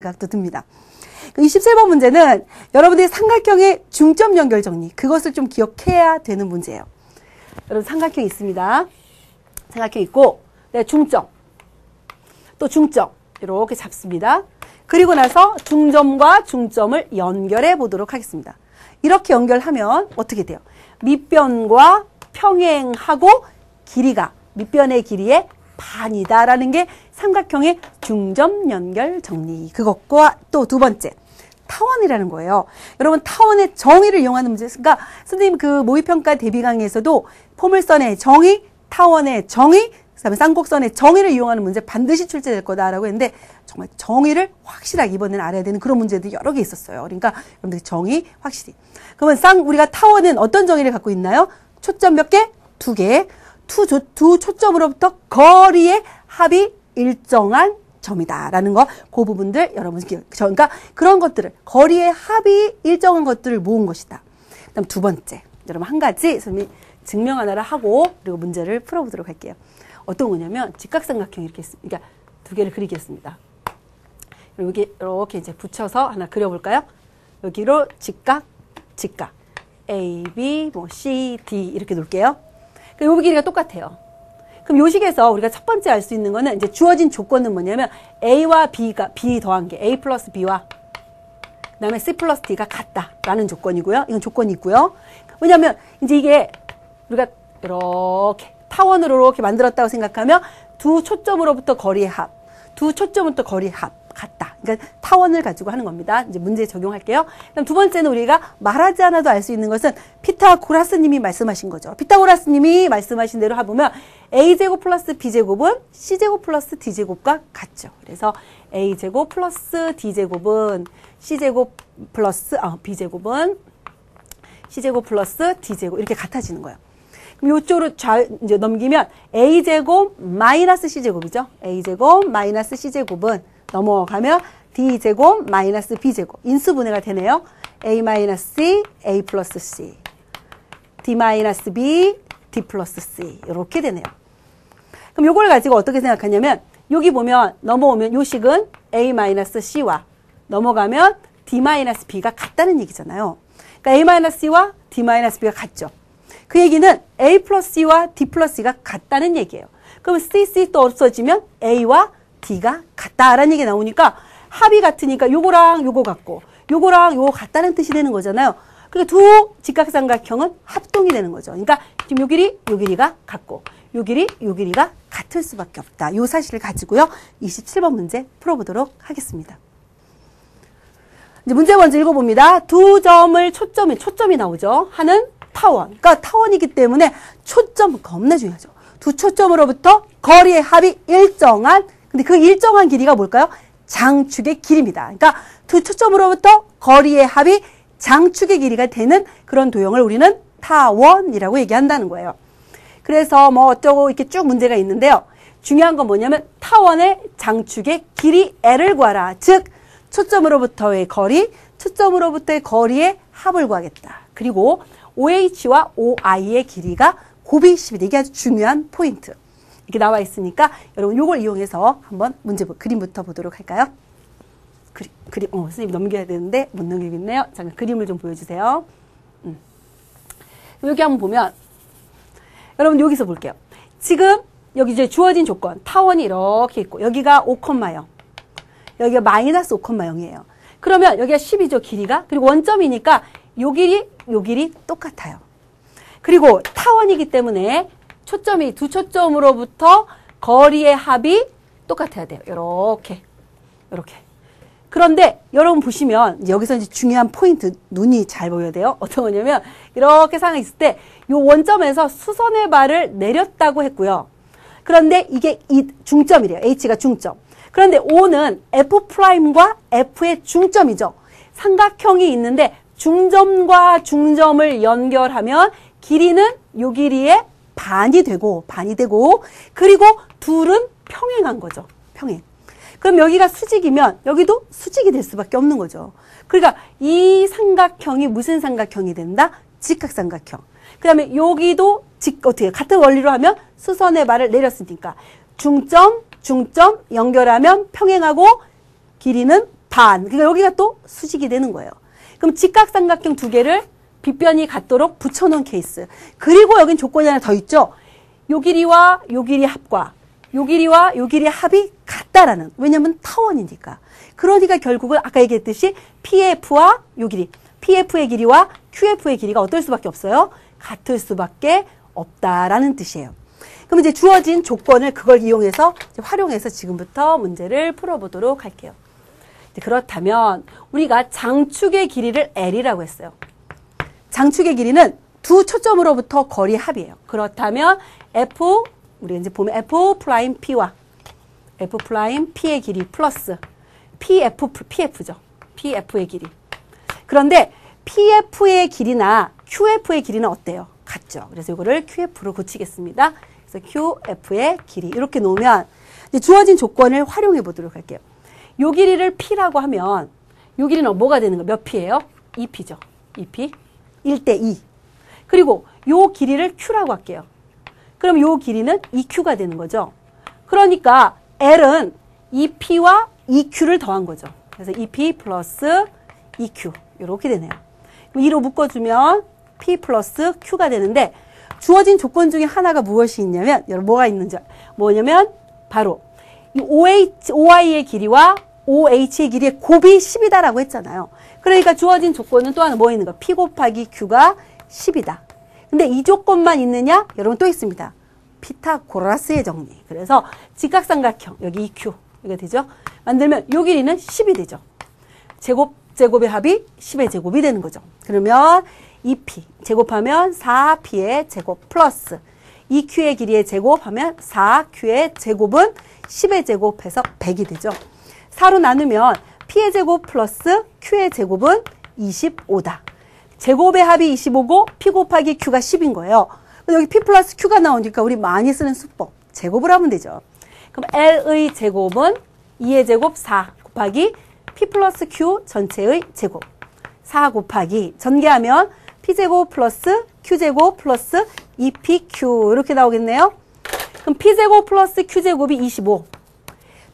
생각도 듭니다. 27번 문제는 여러분들이 삼각형의 중점 연결 정리, 그것을 좀 기억해야 되는 문제예요. 여러분 삼각형이 있습니다. 삼각형 있고 중점, 또 중점 이렇게 잡습니다. 그리고 나서 중점과 중점을 연결해 보도록 하겠습니다. 이렇게 연결하면 어떻게 돼요? 밑변과 평행하고 길이가 밑변의 길이의 반이다라는 게 삼각형의 중점 연결 정리. 그것과 또 두 번째, 타원이라는 거예요. 여러분 타원의 정의를 이용하는 문제. 그러니까 선생님 그 모의평가 대비 강의에서도 포물선의 정의, 타원의 정의, 그다음에 쌍곡선의 정의를 이용하는 문제 반드시 출제될 거다라고 했는데 정말 정의를 확실하게 이번에는 알아야 되는 그런 문제들이 여러 개 있었어요. 그러니까 여러분들 정의 확실히. 그러면 우리가 타원은 어떤 정의를 갖고 있나요? 초점 몇 개? 두 개. 두 초점으로부터 거리의 합이 일정한 점이다라는 거, 그 부분들 여러분 그러니까 그런 것들을 거리의 합이 일정한 것들을 모은 것이다. 그다음 두 번째, 여러분 한 가지 선생님이 증명 하나를 하고 그리고 문제를 풀어보도록 할게요. 어떤 거냐면 직각삼각형 이렇게 그러니까 두 개를 그리겠습니다. 여기 이렇게 이제 붙여서 하나 그려볼까요? 여기로 직각 A, B, 뭐 C, D 이렇게 놓을게요. 그럼 이 길이가 똑같아요. 그럼 요 식에서 우리가 첫 번째 알 수 있는 거는 이제 주어진 조건은 뭐냐면 A와 B가 B 더한 게 A 플러스 B와 그다음에 C 플러스 D가 같다라는 조건이고요. 이건 조건이 있고요. 왜냐하면 이제 이게 우리가 이렇게 타원으로 이렇게 만들었다고 생각하면 두 초점으로부터 거리의 합, 두 초점부터 거리의 합 같다. 그러니까 타원을 가지고 하는 겁니다. 이제 문제 적용할게요. 그럼 두 번째는 우리가 말하지 않아도 알 수 있는 것은 피타고라스님이 말씀하신 거죠. 피타고라스님이 말씀하신 대로 해보면 A제곱 플러스 B제곱은 C제곱 플러스 D제곱과 같죠. 그래서 A제곱 플러스 D제곱은 C제곱 플러스 B제곱은 C제곱 플러스 D제곱 이렇게 같아지는 거예요. 그럼 이쪽으로 이제 넘기면 A제곱 마이너스 C제곱이죠. A제곱 마이너스 C제곱은 넘어가면 D제곱 마이너스 B제곱 인수분해가 되네요. A 마이너스 C, A 플러스 C, D 마이너스 B, D 플러스 C 이렇게 되네요. 그럼 요걸 가지고 어떻게 생각하냐면 여기 보면 넘어오면 요 식은 A 마이너스 C와 넘어가면 D 마이너스 B가 같다는 얘기잖아요. 그러니까 A 마이너스 C와 D 마이너스 B가 같죠. 그 얘기는 A 플러스 C와 D 플러스 C가 같다는 얘기예요. 그럼 C 또 없어지면 A와 D가 같다라는 얘기가 나오니까 합이 같으니까 요거랑 요거 같고 요거랑 요거 같다는 뜻이 되는 거잖아요. 그러니까 두 직각삼각형은 합동이 되는 거죠. 그러니까 지금 요 길이가 같고 요 길이가 같을 수밖에 없다. 요 사실을 가지고요. 27번 문제 풀어보도록 하겠습니다. 이제 문제 먼저 읽어봅니다. 두 점을 초점이 나오죠. 하는 타원. 그러니까 타원이기 때문에 초점 겁나 중요하죠. 두 초점으로부터 거리의 합이 일정한, 근데 그 일정한 길이가 뭘까요? 장축의 길이입니다. 그러니까 두 초점으로부터 거리의 합이 장축의 길이가 되는 그런 도형을 우리는 타원이라고 얘기한다는 거예요. 그래서 뭐 어쩌고 이렇게 쭉 문제가 있는데요. 중요한 건 뭐냐면 타원의 장축의 길이 L을 구하라. 즉 초점으로부터의 거리, 초점으로부터의 거리의 합을 구하겠다. 그리고 OH와 OI의 길이가 곱이 10이다. 이게 아주 중요한 포인트. 이렇게 나와 있으니까 여러분 요걸 이용해서 한번 그림부터 보도록 할까요? 선생님 넘겨야 되는데 못 넘기겠네요. 잠깐 그림을 좀 보여주세요. 여기 한번 보면 여러분 여기서 볼게요. 지금 여기 이제 주어진 조건 타원이 이렇게 있고 여기가 5,0 여기가 마이너스 5,0이에요. 그러면 여기가 10이죠 길이가. 그리고 원점이니까 요 길이 똑같아요. 그리고 타원이기 때문에 초점이 두 초점으로부터 거리의 합이 똑같아야 돼요. 이렇게. 그런데 여러분 보시면 여기서 이제 중요한 포인트 눈이 잘 보여야 돼요. 어떤 거냐면 이렇게 상황이 있을 때 이 원점에서 수선의 발을 내렸다고 했고요. 그런데 이게 중점이래요. H가 중점. 그런데 O는 F'과 F의 중점이죠. 삼각형이 있는데 중점과 중점을 연결하면 길이는 요 길이의 반이 되고 그리고 둘은 평행한 거죠. 평행. 그럼 여기가 수직이면 여기도 수직이 될 수밖에 없는 거죠. 그러니까 이 삼각형이 무슨 삼각형이 된다? 직각삼각형. 그 다음에 여기도 어떻게 같은 원리로 하면 수선의 발을 내렸으니까 중점 연결하면 평행하고 길이는 반. 그러니까 여기가 또 수직이 되는 거예요. 그럼 직각삼각형 두 개를 빗변이 같도록 붙여놓은 케이스. 그리고 여긴 조건이 하나 더 있죠. 요 길이와 요 길이 합과 요 길이와 요 길이 합이 같다라는. 왜냐면 타원이니까. 그러니까 결국은 아까 얘기했듯이 PF와 요 길이, PF의 길이와 QF의 길이가 어떨 수밖에 없어요? 같을 수밖에 없다라는 뜻이에요. 그럼 이제 주어진 조건을 그걸 이용해서 활용해서 지금부터 문제를 풀어보도록 할게요. 그렇다면 우리가 장축의 길이를 L이라고 했어요. 장축의 길이는 두 초점으로부터 거리 합이에요. 그렇다면 F, 우리가 이제 보면 F'P와 F'P의 길이 플러스 PF죠. PF의 길이. 그런데 PF의 길이나 QF의 길이는 어때요? 같죠. 그래서 이거를 QF로 고치겠습니다. 그래서 QF의 길이 이렇게 놓으면 이제 주어진 조건을 활용해 보도록 할게요. 요 길이를 P라고 하면 요 길이는 뭐가 되는 거예요? 몇 P예요? 2P죠. 2P. 1대2. 그리고 요 길이를 Q라고 할게요. 그럼 요 길이는 2Q가 되는 거죠. 그러니까 L은 2P와 2Q를 더한 거죠. 그래서 2P 플러스 2Q 이렇게 되네요. 2로 묶어주면 P 플러스 Q가 되는데 주어진 조건 중에 하나가 무엇이 있냐면 여러분 뭐가 있는지 뭐냐면 바로 이 OI의 길이와 OH의 길이의 곱이 10이다라고 했잖아요. 그러니까 주어진 조건은 또 하나 뭐 있는 거? P 곱하기 Q가 10이다. 근데 이 조건만 있느냐? 여러분 또 있습니다. 피타고라스의 정리. 그래서 직각삼각형 여기 2Q 이게 되죠. 만들면 요 길이는 10이 되죠. 제곱의 합이 10의 제곱이 되는 거죠. 그러면 2P 제곱하면 4P의 제곱 플러스 2Q의 길이의 제곱하면 4Q의 제곱은 10의 제곱해서 100이 되죠. 4로 나누면 P의 제곱 플러스 Q의 제곱은 25다. 제곱의 합이 25고 P 곱하기 Q가 10인 거예요. 여기 P 플러스 Q가 나오니까 우리 많이 쓰는 수법 제곱을 하면 되죠. 그럼 L의 제곱은 2의 제곱 4 곱하기 P 플러스 Q 전체의 제곱 4 곱하기 전개하면 P제곱 플러스 Q제곱 플러스 2PQ 이렇게 나오겠네요. 그럼 P제곱 플러스 Q제곱이 25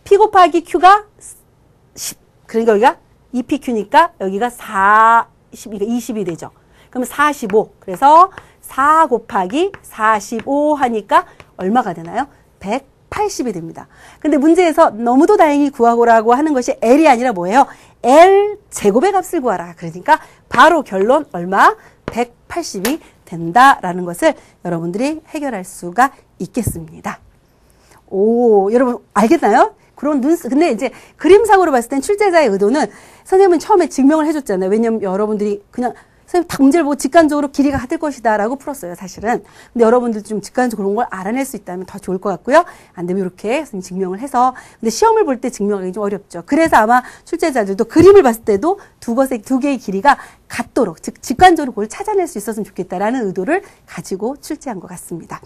P 곱하기 Q가 10 그러니까 여기가 2PQ니까 여기가 20이 되죠. 그럼 45 그래서 4 곱하기 45 하니까 얼마가 되나요? 180이 됩니다. 근데 문제에서 너무도 다행히 구하고라고 하는 것이 L이 아니라 뭐예요? L 제곱의 값을 구하라. 그러니까 바로 결론 얼마? 180이 된다라는 것을 여러분들이 해결할 수가 있겠습니다. 오, 여러분 알겠나요? 그런 근데 이제 그림상으로 봤을 땐 출제자의 의도는 선생님은 처음에 증명을 해줬잖아요. 왜냐면 여러분들이 그냥 선생님 다 문제를 보고 직관적으로 길이가 같을 것이다 라고 풀었어요, 사실은. 근데 여러분들 좀 직관적으로 그런 걸 알아낼 수 있다면 더 좋을 것 같고요. 안 되면 이렇게 선생님 증명을 해서. 근데 시험을 볼 때 증명하기 좀 어렵죠. 그래서 아마 출제자들도 그림을 봤을 때도 두 개의 길이가 같도록, 즉 직관적으로 그걸 찾아낼 수 있었으면 좋겠다라는 의도를 가지고 출제한 것 같습니다.